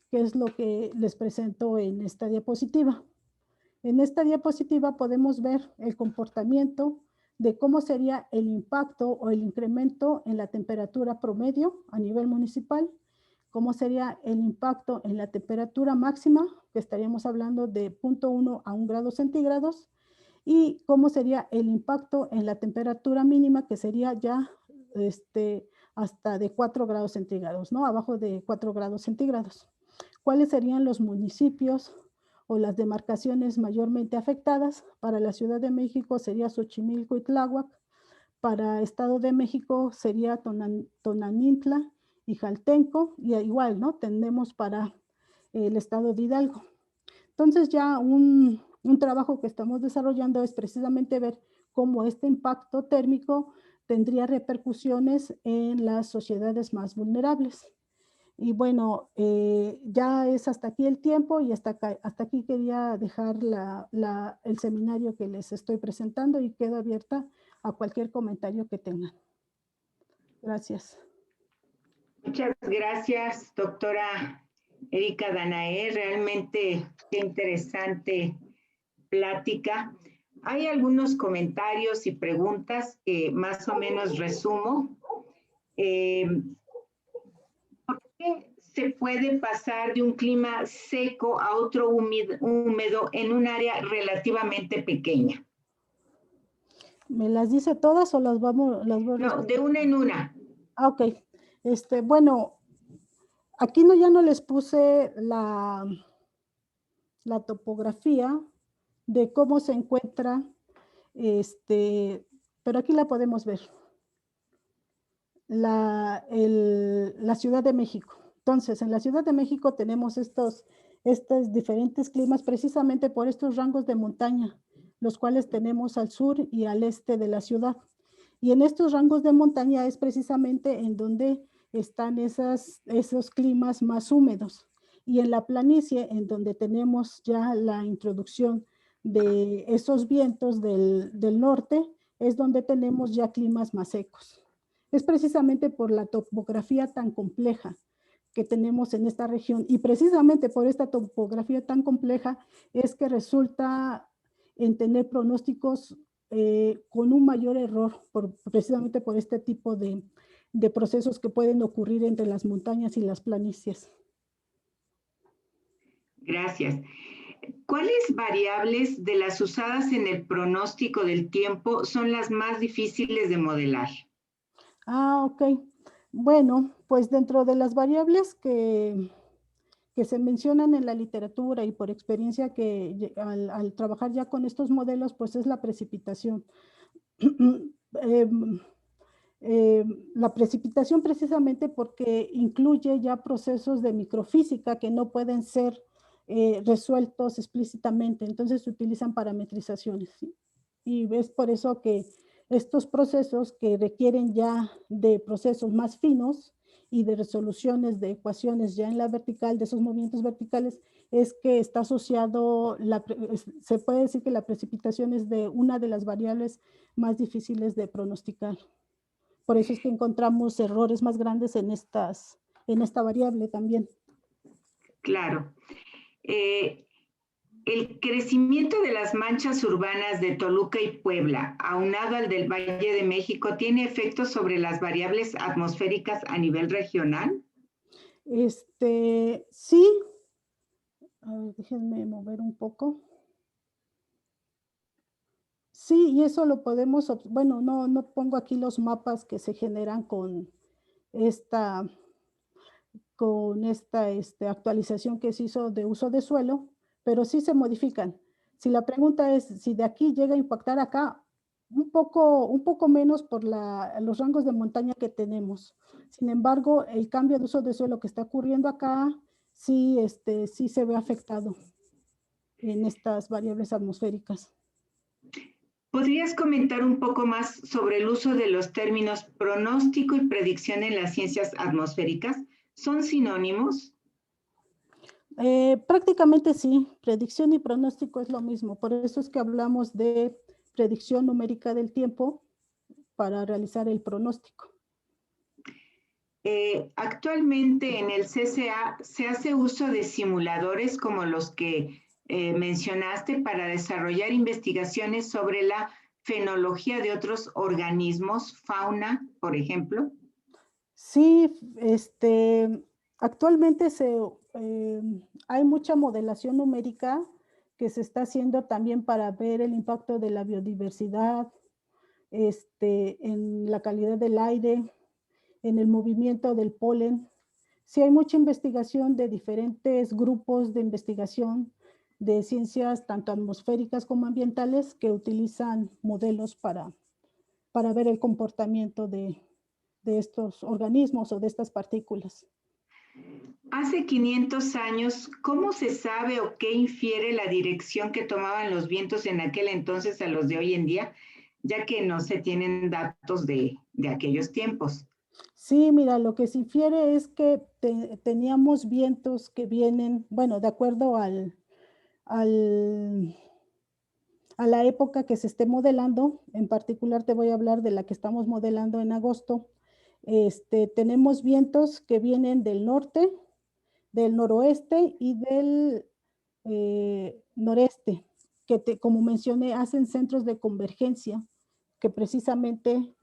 B: que es lo que les presento en esta diapositiva. En esta diapositiva podemos ver el comportamiento de cómo sería el impacto o el incremento en la temperatura promedio a nivel municipal, cómo sería el impacto en la temperatura máxima, que estaríamos hablando de 0.1 a 1 grado centígrados, y cómo sería el impacto en la temperatura mínima, que sería ya hasta de 4 grados centígrados, ¿no? Abajo de 4 grados centígrados. ¿Cuáles serían los municipios o las demarcaciones mayormente afectadas? Para la Ciudad de México sería Xochimilco y Tláhuac, para Estado de México sería Tonanintla y Jaltenco, y igual, ¿no? Tenemos para el Estado de Hidalgo. Entonces ya un trabajo que estamos desarrollando es precisamente ver cómo este impacto térmico tendría repercusiones en las sociedades más vulnerables. Y bueno, ya es hasta aquí el tiempo y hasta aquí quería dejar el seminario que les estoy presentando y quedo abierta a cualquier comentario que tengan. Gracias.
A: Muchas gracias, doctora Erika Danae. Realmente qué interesante plática. Hay algunos comentarios y preguntas que más o menos resumo. ¿Por qué se puede pasar de un clima seco a otro húmedo en un área relativamente pequeña?
B: ¿Me las dice todas o las vamos?
A: No, de una en una.
B: Ah, ok. Bueno, aquí ya no les puse la topografía de cómo se encuentra, pero aquí la podemos ver. La Ciudad de México. Entonces, en la Ciudad de México tenemos estos diferentes climas precisamente por estos rangos de montaña, los cuales tenemos al sur y al este de la ciudad. Y en estos rangos de montaña es precisamente en donde están esos climas más húmedos. Y en la planicie, en donde tenemos ya la introducción de esos vientos del norte, es donde tenemos ya climas más secos. Es precisamente por la topografía tan compleja que tenemos en esta región y precisamente por esta topografía tan compleja es que resulta en tener pronósticos con un mayor error, precisamente por este tipo de procesos que pueden ocurrir entre las montañas y las planicies.
A: Gracias. ¿Cuáles variables de las usadas en el pronóstico del tiempo son las más difíciles de modelar?
B: Ah, ok. Bueno, pues dentro de las variables que se mencionan en la literatura y por experiencia que al trabajar ya con estos modelos, pues es la precipitación. La precipitación precisamente porque incluye ya procesos de microfísica que no pueden ser resueltos explícitamente, entonces se utilizan parametrizaciones. ¿Sí? Y es por eso que estos procesos que requieren ya de procesos más finos y de resoluciones de ecuaciones ya en la vertical, de esos movimientos verticales, es que está asociado, se puede decir que la precipitación es de una de las variables más difíciles de pronosticar. Por eso es que encontramos errores más grandes en esta variable también.
A: Claro. El crecimiento de las manchas urbanas de Toluca y Puebla, aunado al del Valle de México, ¿tiene efectos sobre las variables atmosféricas a nivel regional?
B: Sí. A ver, déjenme mover un poco. Sí, y eso lo podemos, bueno, no pongo aquí los mapas que se generan esta, con esta actualización que se hizo de uso de suelo, pero sí se modifican. Si la pregunta es si de aquí llega a impactar acá, un poco menos por los rangos de montaña que tenemos. Sin embargo, el cambio de uso de suelo que está ocurriendo acá, sí, sí se ve afectado en estas variables atmosféricas.
A: ¿Podrías comentar un poco más sobre el uso de los términos pronóstico y predicción en las ciencias atmosféricas? ¿Son sinónimos?
B: Prácticamente sí, predicción y pronóstico es lo mismo. Por eso es que hablamos de predicción numérica del tiempo para realizar el pronóstico.
A: Actualmente en el CCA se hace uso de simuladores como los que mencionaste para desarrollar investigaciones sobre la fenología de otros organismos, fauna, por ejemplo.
B: Sí, actualmente hay mucha modelación numérica que se está haciendo también para ver el impacto de la biodiversidad, en la calidad del aire, en el movimiento del polen. Sí hay mucha investigación de diferentes grupos de investigación de ciencias tanto atmosféricas como ambientales que utilizan modelos para ver el comportamiento de estos organismos o de estas partículas.
A: Hace 500 años, ¿cómo se sabe o qué infiere la dirección que tomaban los vientos en aquel entonces a los de hoy en día, ya que no se tienen datos de aquellos tiempos?
B: Sí, mira, lo que se infiere es que teníamos vientos que vienen, bueno, de acuerdo al, a la época que se esté modelando. En particular te voy a hablar de la que estamos modelando en agosto. Tenemos vientos que vienen del norte, del noroeste y del noreste, que como mencioné, hacen centros de convergencia que precisamente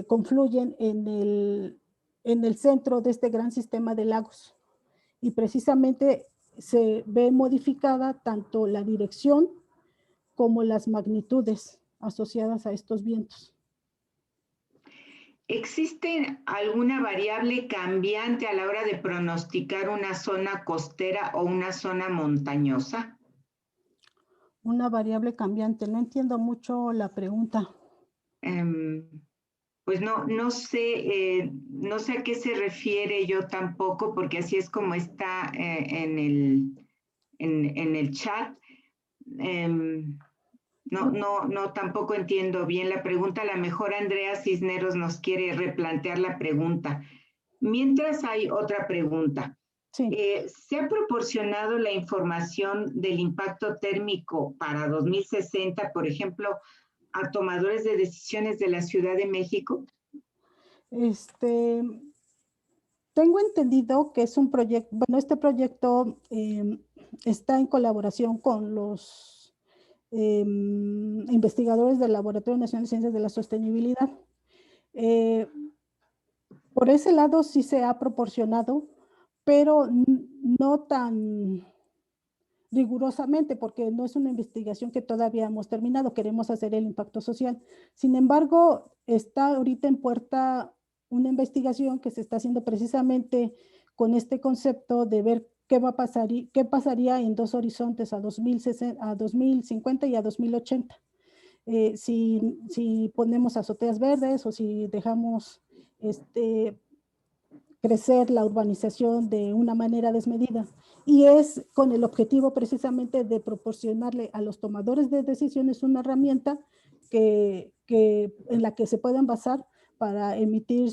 B: confluyen en el centro de este gran sistema de lagos. Y precisamente se ve modificada tanto la dirección como las magnitudes asociadas a estos vientos.
A: ¿Existe alguna variable cambiante a la hora de pronosticar una zona costera o una zona montañosa?
B: Una variable cambiante. No entiendo mucho la pregunta.
A: Pues no sé a qué se refiere yo tampoco, porque así es como está en el chat. No, tampoco entiendo bien la pregunta. A lo mejor Andrea Cisneros nos quiere replantear la pregunta. Mientras hay otra pregunta.
B: Sí.
A: ¿Se ha proporcionado la información del impacto térmico para 2060, por ejemplo, a tomadores de decisiones de la Ciudad de México?
B: Tengo entendido que es un proyecto, bueno, este proyecto está en colaboración con los investigadores del Laboratorio Nacional de Ciencias de la Sostenibilidad. Por ese lado sí se ha proporcionado, pero no tan rigurosamente, porque no es una investigación que todavía hemos terminado, queremos hacer el impacto social. Sin embargo, está ahorita en puerta una investigación que se está haciendo precisamente con este concepto de ver qué va a pasar y qué pasaría en dos horizontes, a 2050 y a 2080. Si ponemos azoteas verdes o si dejamos crecer la urbanización de una manera desmedida. Y es con el objetivo precisamente de proporcionarle a los tomadores de decisiones una herramienta en la que se puedan basar para emitir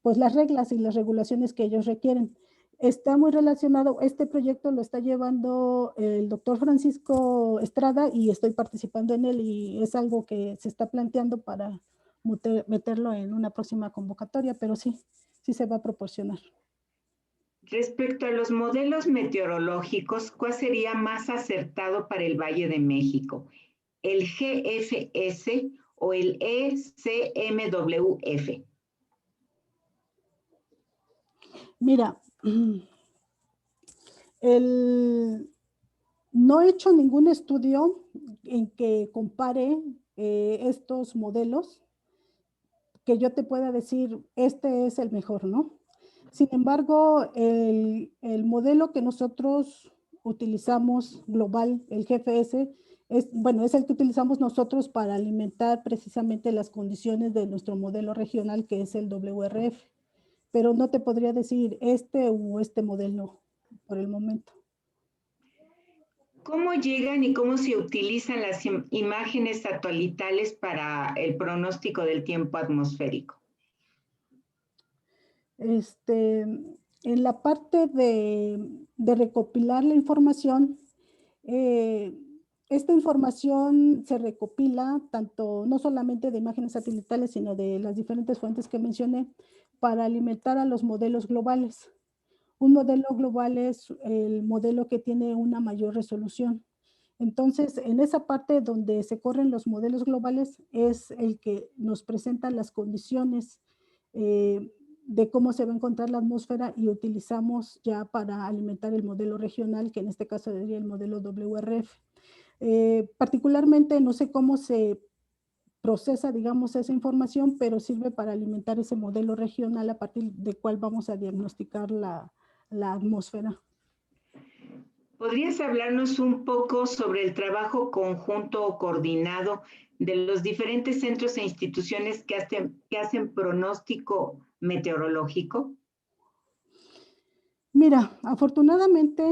B: pues las reglas y las regulaciones que ellos requieren. Está muy relacionado, este proyecto lo está llevando el doctor Francisco Estrada y estoy participando en él y es algo que se está planteando para meterlo en una próxima convocatoria, pero sí, sí se va a proporcionar.
A: Respecto a los modelos meteorológicos, ¿cuál sería más acertado para el Valle de México? ¿El GFS o el ECMWF?
B: Mira, no he hecho ningún estudio en que compare estos modelos, que yo te pueda decir, este es el mejor, ¿no? Sin embargo, el modelo que nosotros utilizamos global, el GFS, es el que utilizamos nosotros para alimentar precisamente las condiciones de nuestro modelo regional, que es el WRF. Pero no te podría decir este o este modelo por el momento.
A: ¿Cómo llegan y cómo se utilizan las imágenes satelitales para el pronóstico del tiempo atmosférico?
B: En la parte de recopilar la información, esta información se recopila tanto, no solamente de imágenes satelitales, sino de las diferentes fuentes que mencioné, para alimentar a los modelos globales. Un modelo global es el modelo que tiene una mayor resolución. Entonces, en esa parte donde se corren los modelos globales es el que nos presenta las condiciones de cómo se va a encontrar la atmósfera y utilizamos ya para alimentar el modelo regional, que en este caso sería el modelo WRF. Particularmente, no sé cómo se procesa, digamos, esa información, pero sirve para alimentar ese modelo regional a partir del cual vamos a diagnosticar la atmósfera.
A: ¿Podrías hablarnos un poco sobre el trabajo conjunto o coordinado de los diferentes centros e instituciones que hacen pronóstico meteorológico?
B: Mira, afortunadamente,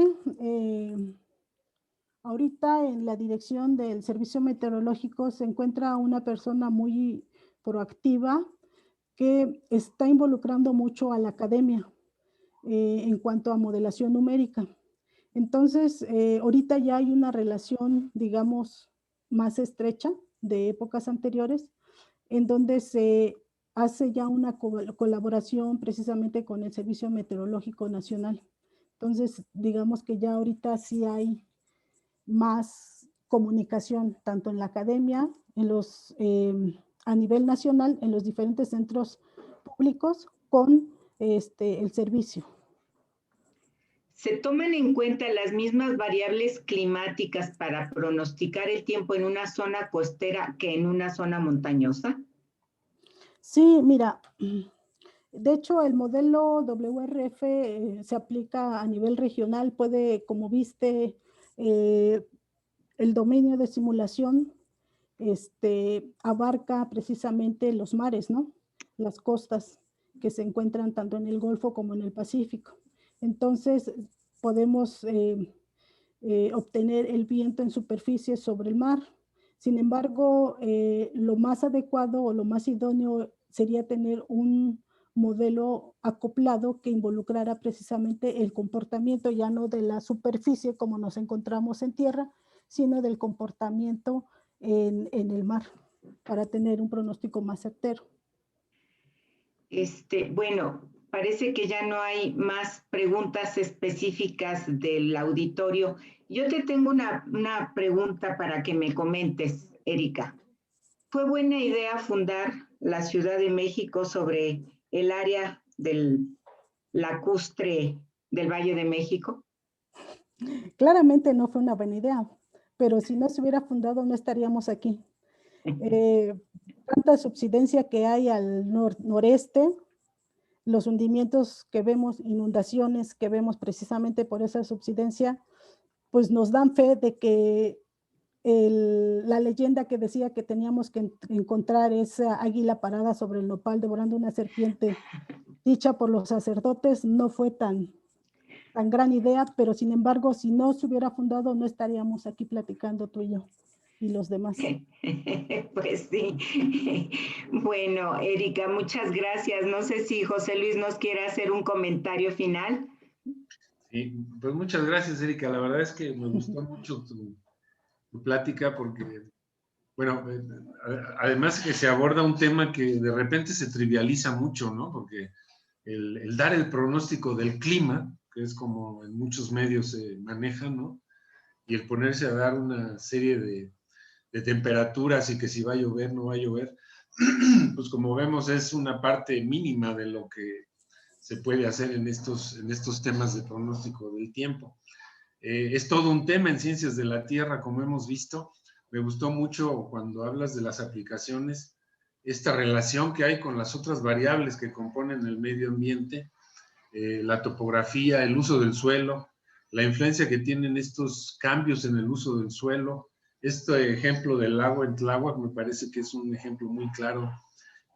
B: ahorita en la dirección del Servicio Meteorológico se encuentra una persona muy proactiva que está involucrando mucho a la academia en cuanto a modelación numérica. Entonces, ahorita ya hay una relación, digamos, más estrecha de épocas anteriores, en donde se hace ya una colaboración precisamente con el Servicio Meteorológico Nacional. Entonces, digamos que ya ahorita sí hay más comunicación, tanto en la academia, a nivel nacional, en los diferentes centros públicos, con el servicio.
A: ¿Se toman en cuenta las mismas variables climáticas para pronosticar el tiempo en una zona costera que en una zona montañosa?
B: Sí, mira, de hecho el modelo WRF se aplica a nivel regional, como viste, el dominio de simulación abarca precisamente los mares, ¿no? Las costas que se encuentran tanto en el Golfo como en el Pacífico. Entonces, podemos obtener el viento en superficie sobre el mar. Sin embargo, lo más adecuado o lo más idóneo sería tener un modelo acoplado que involucrara precisamente el comportamiento, ya no de la superficie como nos encontramos en tierra, sino del comportamiento en el mar, para tener un pronóstico más certero.
A: Bueno, parece que ya no hay más preguntas específicas del auditorio. Yo te tengo una pregunta para que me comentes, Erika. ¿Fue buena idea fundar la Ciudad de México sobre el área lacustre del Valle de México?
B: Claramente no fue una buena idea, pero si no se hubiera fundado no estaríamos aquí. Tanta subsidencia que hay al noreste, los hundimientos que vemos, inundaciones que vemos precisamente por esa subsidencia, pues nos dan fe de que la leyenda que decía que teníamos que encontrar esa águila parada sobre el nopal devorando una serpiente dicha por los sacerdotes no fue tan gran idea, pero sin embargo, si no se hubiera fundado, no estaríamos aquí platicando tú y yo y los demás.
A: Pues sí. Bueno, Erika, muchas gracias. No sé si José Luis nos quiere hacer un comentario final.
C: Sí, pues muchas gracias, Erika. La verdad es que me gustó mucho tu plática porque Bueno, además que se aborda un tema que de repente se trivializa mucho, ¿no? Porque el dar el pronóstico del clima, que es como en muchos medios se maneja, ¿no? Y el ponerse a dar una serie de temperaturas y que si va a llover, no va a llover, pues como vemos es una parte mínima de lo que se puede hacer en estos temas de pronóstico del tiempo. Es todo un tema en ciencias de la Tierra, como hemos visto. Me gustó mucho cuando hablas de las aplicaciones, esta relación que hay con las otras variables que componen el medio ambiente, la topografía, el uso del suelo, la influencia que tienen estos cambios en el uso del suelo. Este ejemplo del lago en Tláhuac me parece que es un ejemplo muy claro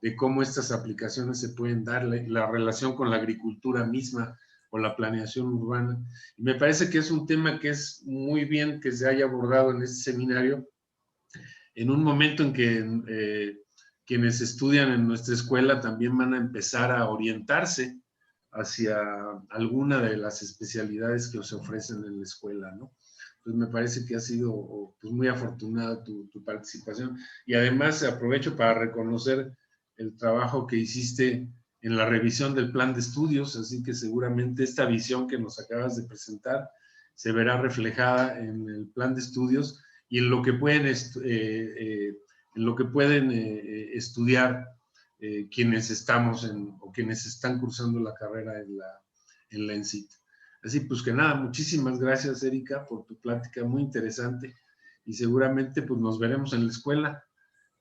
C: de cómo estas aplicaciones se pueden dar, la relación con la agricultura misma o la planeación urbana. Y me parece que es un tema que es muy bien que se haya abordado en este seminario, en un momento en que quienes estudian en nuestra escuela también van a empezar a orientarse hacia alguna de las especialidades que se ofrecen en la escuela, ¿no? Entonces me parece que ha sido pues, muy afortunada tu participación y además aprovecho para reconocer el trabajo que hiciste en la revisión del plan de estudios, así que seguramente esta visión que nos acabas de presentar se verá reflejada en el plan de estudios y en lo que pueden, estudiar quienes estamos o quienes están cursando la carrera en la ENSIT. Así pues que nada, muchísimas gracias Erika por tu plática muy interesante y seguramente pues nos veremos en la escuela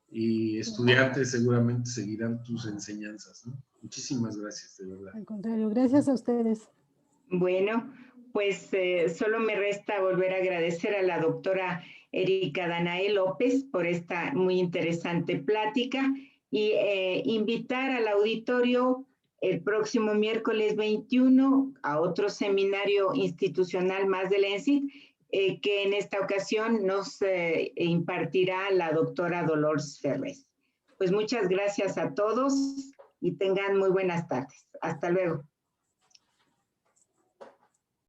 C: y estudiantes seguramente seguirán tus enseñanzas, ¿no? Muchísimas gracias, de verdad.
B: Al contrario, gracias a ustedes.
A: Bueno, pues solo me resta volver a agradecer a la doctora Erika Danae López por esta muy interesante plática y invitar al auditorio el próximo miércoles 21 a otro seminario institucional más de la ENSIT, que en esta ocasión nos impartirá la doctora Dolores Ferrez. Pues muchas gracias a todos y tengan muy buenas tardes. Hasta luego.